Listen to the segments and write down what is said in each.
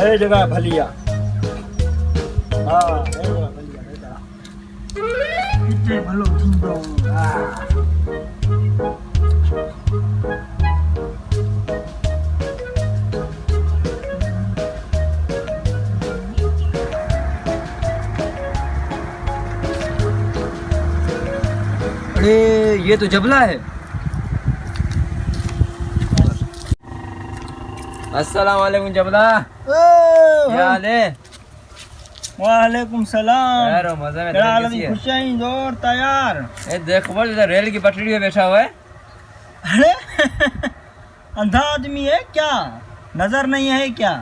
है जगह भलिया। हाँ है जगह भलिया है जगह। कितने भलो थींदो। अरे ये तो जबला है। अस्सलाम वालेकुम जबला, क्या हाल है? वालेकुम सलाम। यार मजा में खुश हैं जोर तैयार। ए देखो बोल इधर रेल की पटरी पे बैठा हुआ है। अरे अंधा आदमी है क्या? नजर नहीं है क्या?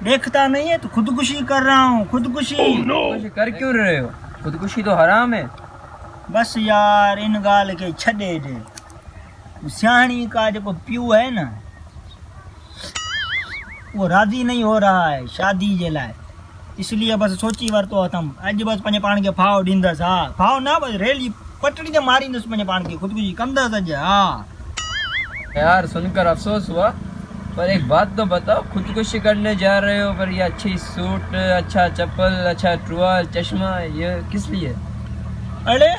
देखता नहीं है तो खुदकुशी कर रहा हूँ, खुदकुशी। खुदकुशी कर क्यों रहे हो? खुदकुशी तो हराम है। बस यार इन गाल के छॾे दे। सियाणी का जो प्यू है ना, वो राजी नहीं हो रहा है शादी जे लाए, इसलिए बस सोची वरतो अथम अज बस पंहिंजे पाण खे फाव ॾींदसि। हा फाव ना बस रेल जी पटड़ी ते मारींदुसि पंहिंजे पाण खे, खुदकुशी कंदसि अॼु। हाँ यार सुनकर अफसोस हुआ, पर एक बात तो बताओ, खुदकुशी करने जा रहे हो पर ये अच्छी सूट, अच्छा चप्पल, अच्छा टुवाल, चश्मा, ये किस लिए? अरे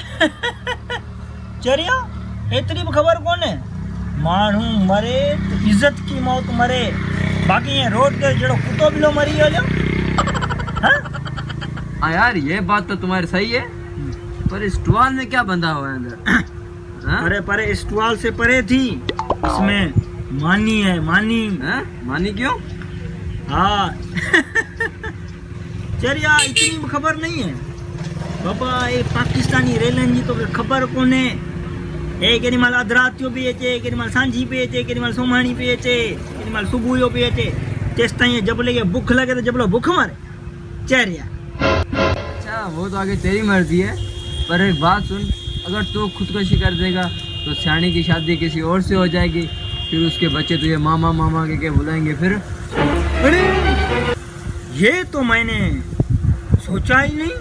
चरिया एतरी भी खबर कोने। माण्हू मरे तो इज्जत की मौत मरे, बाकी ये रोड ते जड़ो कुत्तो बिलो मरी वियो। हाँ यार ये बात तो तुम्हारी सही है, पर इस टुवाल में क्या बंधा हुआ है अंदर? अरे परे इस टुवाल से परे थी, इसमें मानी है, मानी। मानी क्यों? हाँ चरिया इतनी भी खबर नहीं है बाबा। ये पाकिस्तानी रेलन जी तो खबर कोने। ए केॾी महिल अधु राति जो पई अचे, केॾी महिल सांझी पई अचे, केॾी महिल सुम्हाणी पई अचे, केॾी महिल सुबुह जो पई अचे। तेसि ताईं जबले खे बुख लगे तो जबलो बुख मारे चरिया। अच्छा वो तो आगे तेरी मर्जी है, पर एक बात सुन, अगर तू खुदकुशी कर देगा तो सियाणी की शादी किसी और से हो जाएगी, फिर उसके बच्चे तुझे मामा मामा के बुलाएंगे फिर। अरे ये तो मैंने सोचा ही नहीं,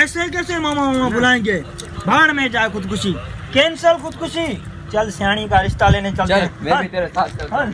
ऐसे कैसे मामा मामा बुलाएंगे? भाड़ में जाए खुदकुशी, कैंसल खुदकुशी। चल सियाणी का रिश्ता लेने चलते हैं। मैं भी तेरे साथ चलता हूं।